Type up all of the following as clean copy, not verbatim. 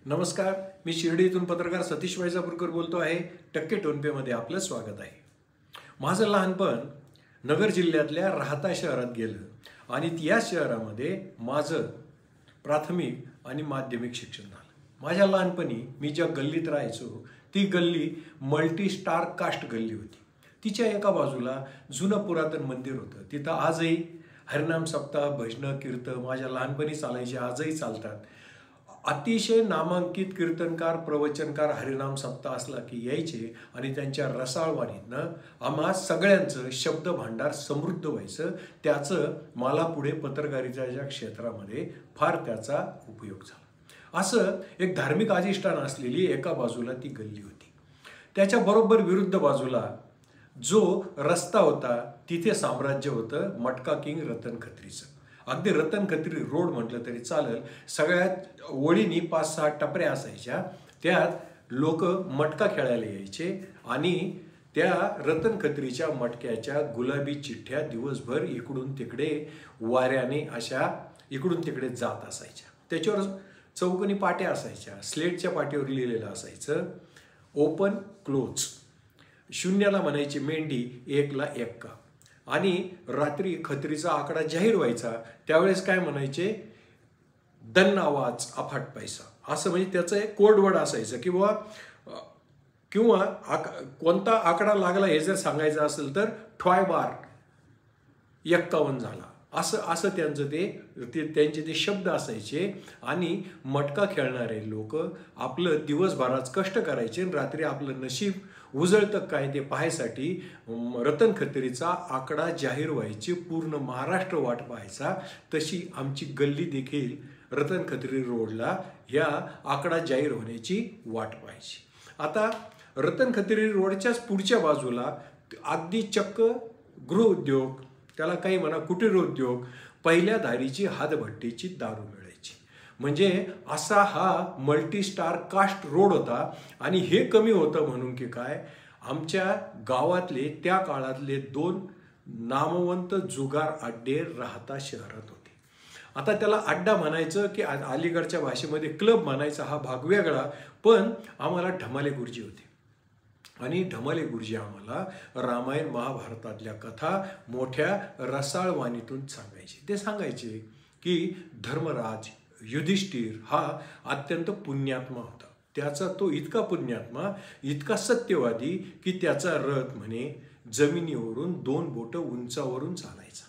नमस्कार, मी शिर्डीतून पत्रकार सतीश वैजापूरकर बोलतो आहे. टक्के टोनपेमध्ये आपलं स्वागत आहे. माझं लहानपण नगर जिल्ह्यातल्या राहता शहरात गेलं आणि या शहरामध्ये माझं प्राथमिक आणि माध्यमिक शिक्षण झालं. माझ्या लहानपणी मी ज्या गल्लीत राहायचो ती गल्ली मल्टी स्टार कास्ट गल्ली होती. तिच्या एका बाजूला जुनं पुरातन मंदिर होतं. तिथं आजही हरिनाम सप्ताह, भजनं, कीर्तन माझ्या लहानपणी चालायचे, आजही चालतात. अतिशय नामांकित कीर्तनकार, प्रवचनकार हरिनाम सप्ताह असला की यायचे आणि त्यांच्या रसाळवाणीतनं आम्हा सगळ्यांचं शब्द भांडार समृद्ध व्हायचं. त्याचं मला पुढे पत्रकारितेच्या क्षेत्रामध्ये फार त्याचा उपयोग झाला. असं एक धार्मिक अधिष्ठान असलेली एका बाजूला ती गल्ली होती. त्याच्या बरोबर विरुद्ध बाजूला जो रस्ता होता तिथे साम्राज्य होतं मटका किंग रतन खत्रीचं. अगदी रतन खत्री रोड म्हटलं तरी चालेल. सगळ्यात ओळीनी 5-6 टपऱ्या असायच्या. त्यात लोक मटका खेळायला यायचे आणि त्या रतन खत्रीच्या मटक्याच्या गुलाबी चिठ्ठ्या दिवसभर इकडून तिकडे वाऱ्याने अशा इकडून तिकडे जात असायच्या. त्याच्यावर चौकोनी पाट्या असायच्या. स्लेटच्या पाट्यावर लिहिलेलं असायचं ओपन क्लोज. 0ला म्हणायची मेंढी, 1ला एक्का. आणि रात्री खत्रीचा आकडा जाहीर व्हायचा त्यावेळेस काय म्हणायचे, दन आवाज अफाट पैसा, असं म्हणजे त्याचं एक कोडवर्ड असायचं. किंवा कोणता आकडा लागला हे जर सांगायचं असेल तर ठॉय बार 51 झाला, असं त्यांचं त्यांचे ते शब्द असायचे. आणि मटका खेळणारे लोक आपलं दिवसभरात कष्ट करायचे आणि रात्री आपलं नशीब उजळतं काय ते पाहायसाठी रतन खत्रीचा आकडा जाहीर व्हायची पूर्ण महाराष्ट्र वाट पाहायचा. तशी आमची गल्ली देखील रतन खत्री रोडला ह्या आकडा जाहीर होण्याची वाट पाहायची. आता रतन खत्री रोडच्याच पुढच्या बाजूला अगदी चक्क गृहउद्योग, त्याला काही म्हणा कुटीर उद्योग, पहिल्या धारीची हातभट्टीची दारू मिळायची. म्हणजे असा हा मल्टी स्टार कास्ट रोड होता. आणि हे कमी होतं म्हणून की काय, आमच्या गावातले त्या काळातले 2 नामवंत जुगार अड्डे राहता शहरात होते. आता त्याला अड्डा म्हणायचं की अलीकडच्या भाषेमध्ये क्लब म्हणायचा हा भाग वेगळा. पण आम्हाला ढमाले गुरुजी होते आणि ढमाले गुरुजी आम्हाला रामायण महाभारतातल्या कथा मोठ्या रसाळवाणीतून सांगायचे. ते सांगायचे की धर्मराज युधिष्ठिर हा अत्यंत पुण्यात्मा होता. त्याचा तो इतका पुण्यात्मा, इतका सत्यवादी की त्याचा रथ म्हणे जमिनीवरून 2 बोटं उंचावरून चालायचा.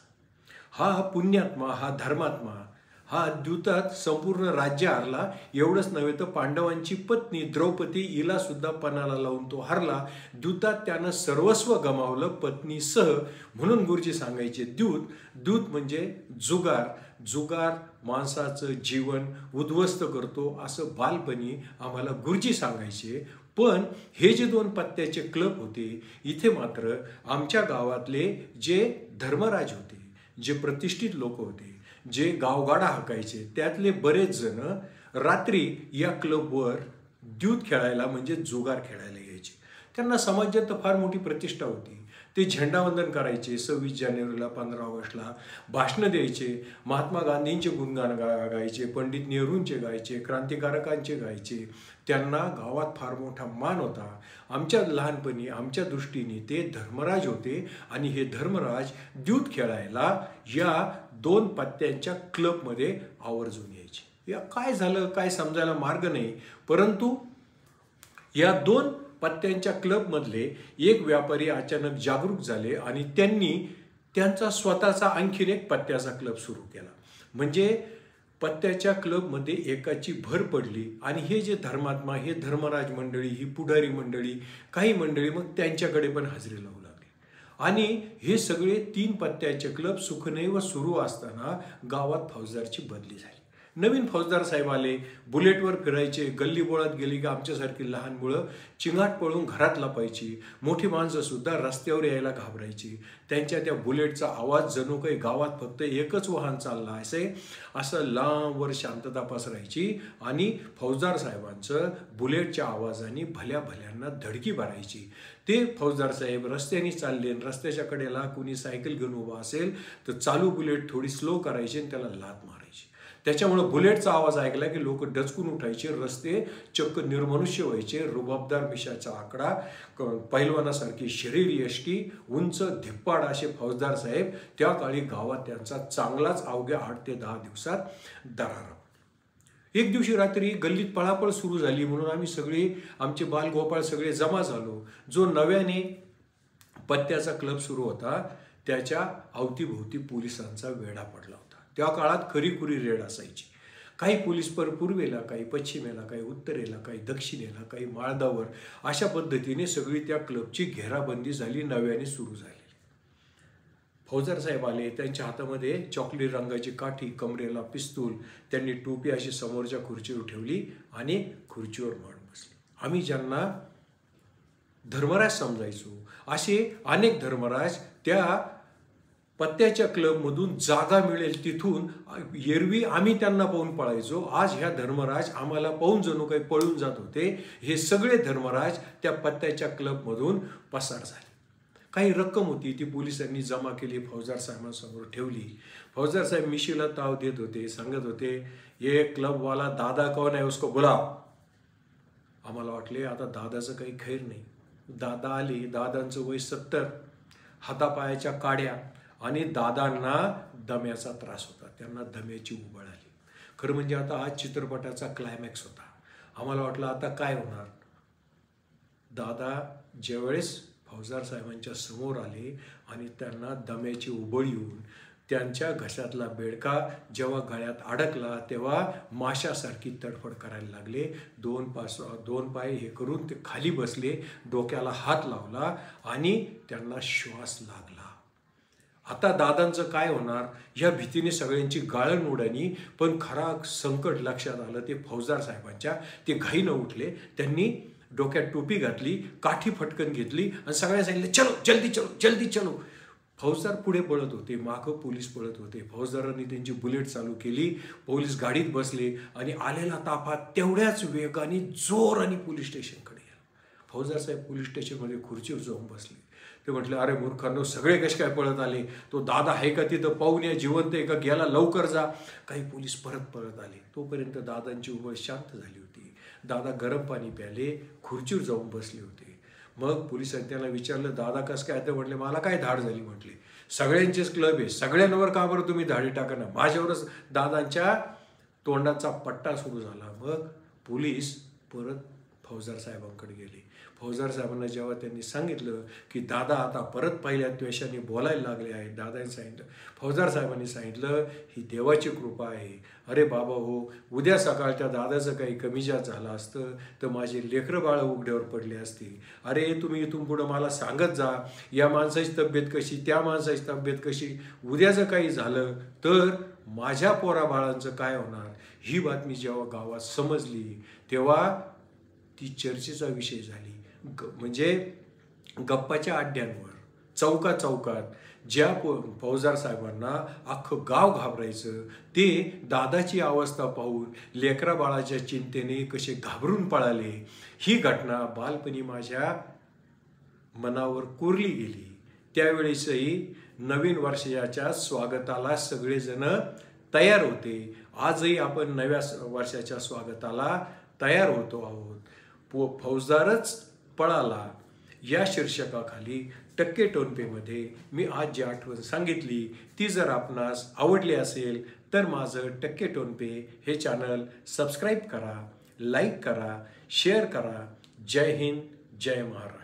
हा पुण्यात्मा, हा धर्मात्मा, हा द्यूतात संपूर्ण राज्य हरला. एवढंच नव्हे तर पांडवांची पत्नी द्रौपदी हिला सुद्धा पणाला लावून तो हरला. द्यूतात त्यानं सर्वस्व गमावलं पत्नीसह. म्हणून गुरुजी सांगायचे द्यूत म्हणजे जुगार माणसाचं जीवन उद्ध्वस्त करतो, असं बालपणी आम्हाला गुरुजी सांगायचे. पण हे जे 2 पत्त्याचे क्लब होते इथे मात्र आमच्या गावातले जे धर्मराज होते, जे प्रतिष्ठित लोक होते, जे गावगाडा हाकायचे, त्यातले बरेच जण रात्री या क्लबवर द्यूत खेळायला म्हणजे जुगार खेळायला यायचे. त्यांना समाजात फार मोठी प्रतिष्ठा होती. ते झेंडावंदन करायचे, 26 जानेवारीला, 15 ऑगस्टला भाषणं द्यायचे, महात्मा गांधींचे गुणगान गायचे, पंडित नेहरूंचे गायचे, क्रांतिकारकांचे गायचे. त्यांना गावात फार मोठा मान होता. आमच्या लहानपणी आमच्या दृष्टीने ते धर्मराज होते. आणि हे धर्मराज द्यूत खेळायला या 2 पत्त्यांच्या क्लबमध्ये आवर्जून यायचे. या काय झालं काय समजायला मार्ग नाही. परंतु या 2 पत्त्यांच्या क्लबमधले एक व्यापारी अचानक जागरूक झाले आणि त्यांनी त्यांचा स्वतःचा आणखीन एक पत्त्याचा क्लब सुरू केला. म्हणजे पत्त्याच्या क्लबमध्ये एकाची भर पडली. आणि हे जे धर्मात्मा, हे धर्मराज मंडळी, ही पुढारी मंडळी, काही मंडळी मग त्यांच्याकडे पण हजेरी लावू लागली. आणि हे सगळे 3 पत्त्याचे क्लब सुखनैव सुरू असताना गावात फौजदारची बदली झाली. नवीन फौजदार साहेब आले, बुलेटवर फिरायचे. गल्ली बोळात गेली की आमच्यासारखी लहान मुलं चिंगाट पळून घरात लपायची. मोठी माणसं सुद्धा रस्त्यावर यायला घाबरायची. त्यांच्या त्या बुलेटचा आवाज जणू काही गावात फक्त एकच वाहन चालला असं लांबवर शांतता पसरायची. आणि फौजदार साहेबांचं बुलेटच्या आवाजाने भल्या भल्यांना धडकी भरायची. ते फौजदार साहेब रस्त्याने चालले, रस्त्याच्या कडेला कुणी सायकल घेऊन उभा असेल तर चालू बुलेट थोडी स्लो करायची आणि त्याला लात मारायची. त्याच्यामुळं बुलेटचा आवाज ऐकला की लोक डचकून उठायचे, रस्ते चक्क निर्मनुष्य व्हायचे. रुबाबदार मिशाचा आकडा, पैलवानासारखी शरीर यष्टी, उंच धिप्पाड असे फौजदार साहेब. त्या काळी गावात त्यांचा चांगलाच अवघ्या 8 ते 10 दिवसात दरारा. एक दिवशी रात्री गल्लीत पळापळ सुरू झाली म्हणून आम्ही सगळे, आमचे बालगोपाळ सगळे जमा झालो. जो नव्याने पत्त्याचा क्लब सुरू होता त्याच्या अवतीभोवती पोलिसांचा वेढा पडला होता. त्या काळात खरीखुरी रेड असायची. काही पोलीस पूर्वेला, काही पश्चिमेला, काही उत्तरेला, काही दक्षिणेला, काही माळदावर, अशा पद्धतीने सगळी त्या क्लबची घेराबंदी झाली, नव्याने सुरू झाली. फौजदार साहेब आले. त्यांच्या हातामध्ये चॉकलेट रंगाची काठी, कमरेला पिस्तूल. त्यांनी टोपी अशी समोरच्या खुर्चीवर ठेवली आणि खुर्चीवर मांडून बसले. आम्ही ज्यांना धर्मराज समजायचो असे अनेक धर्मराज त्या पत्त्याच्या क्लबमधून जागा मिळेल तिथून एरवी आम्ही त्यांना पाहून पळायचो. आज ह्या धर्मराज आम्हाला पाहून जणू काही पळून जात होते. हे सगळे धर्मराज त्या पत्त्याच्या क्लबमधून पसार झाले. काही रक्कम होती ती पोलिसांनी जमा केली, फौजदार साहेबांसमोर ठेवली. फौजदार साहेब मिशीला ताव देत होते, सांगत होते, ये क्लबवाला दादा कौन है उसको बुलाव. आम्हाला वाटले आता दादाचं काही खैर नाही. दादा आले. दादांचं वय 70, हातापायाच्या काड्या, आणि दादांना दम्याचा त्रास होता. त्यांना दम्याची उबळ आली. खरं म्हणजे आता हा चित्रपटाचा क्लायमॅक्स होता. आम्हाला वाटलं आता काय होणार. दादा ज्यावेळेस फौजदार साहेबांच्या समोर आले आणि त्यांना दम्याची उबळ येऊन त्यांच्या घशातला बेडका जेव्हा गळ्यात अडकला तेव्हा माशासारखी तडफड करायला लागले. दोन पाय हे करून ते खाली बसले, डोक्याला हात लावला आणि त्यांना श्वास लागला. आता दादांचं काय होणार या भीतीने सगळ्यांची गाळण उडाली. पण खरा संकट लक्षात आलं ते फौजदार साहेबांच्या. ते घाईनं उठले. त्यांनी डोक्यात टोपी घातली, काठी फटकन घेतली आणि सगळ्या सांगितलं, चलो जल्दी चलो जल्दी चलो. फौजदार पुढे पळत होते, मागं पोलीस पळत होते. फौजदारांनी त्यांची बुलेट चालू केली. पोलीस गाडीत बसले आणि आलेला ताफा तेवढ्याच वेगाने जोराने पोलीस स्टेशनकडे गेला. फौजदार साहेब पोलीस स्टेशनमध्ये खुर्चीवर जाऊन बसले. ते म्हटले, अरे मूर्खांनो, सगळे कसे काय पळत आले? तो दादा आहे का तिथं? पाहून या, जिवंत आहे का? गेला, लवकर जा. काही पोलीस परत आले. तोपर्यंत दादांची उबळ शांत झाली होती. दादा गरम पाणी प्याले, खुर्चीवर जाऊन बसले होते. मग पोलिसांनी त्यांना विचारलं, दादा कसं काय? ते म्हटले, मला काय धाड झाली. म्हटले, सगळ्यांचेच क्लब आहे, सगळ्यांवर का बरं तुम्ही धाडी टाका ना? माझ्यावरच. दादांच्या तोंडाचा पट्टा सुरू झाला. मग पोलीस परत फौजदार साहेबांकडे गेले. फौजदार साहेबांना जेव्हा त्यांनी सांगितलं की दादा आता परत पहिल्या द्वेषाने बोलायला लागले आहेत, दादांनी सांगितलं, फौजदार साहेबांनी सांगितलं, ही देवाची कृपा आहे. अरे बाबा हो, उद्या सकाळ त्या दादाचं काही कमी जास्त झालं असतं तर माझे लेकरं बाळं उघड्यावर पडले असते. अरे तुम्ही इथून पुढं मला सांगत जा, या माणसाची तब्येत कशी, त्या माणसाची तब्येत कशी. उद्याचं काही झालं तर माझ्या पोराबाळांचं काय होणार. ही बातमी जेव्हा गावात समजली तेव्हा ती चर्चेचा विषय झाली. म्हणजे गप्पाच्या अड्ड्यांवर, चौकात ज्या फौजदार साहेबांना अख्खं गाव घाबरायचं, ते दादाची अवस्था पाहून लेकरा बाळाच्या चिंतेने कसे घाबरून पळाले. ही घटना बालपणी माझ्या मनावर कोरली गेली. त्यावेळेसही नवीन वर्षाच्या स्वागताला सगळेजण तयार होते. आजही आपण नव्या वर्षाच्या स्वागताला तयार होतो आहोत. फौजदारच पळाला या शीर्षकाखाली टक्के टोनपेमध्ये मी आज जी आठवण सांगितली ती जर आपणास आवडली असेल तर माझं टक्के टोनपे हे चॅनल सबस्क्राईब करा, लाईक करा, शेअर करा. जय हिंद, जय महाराष्ट्र.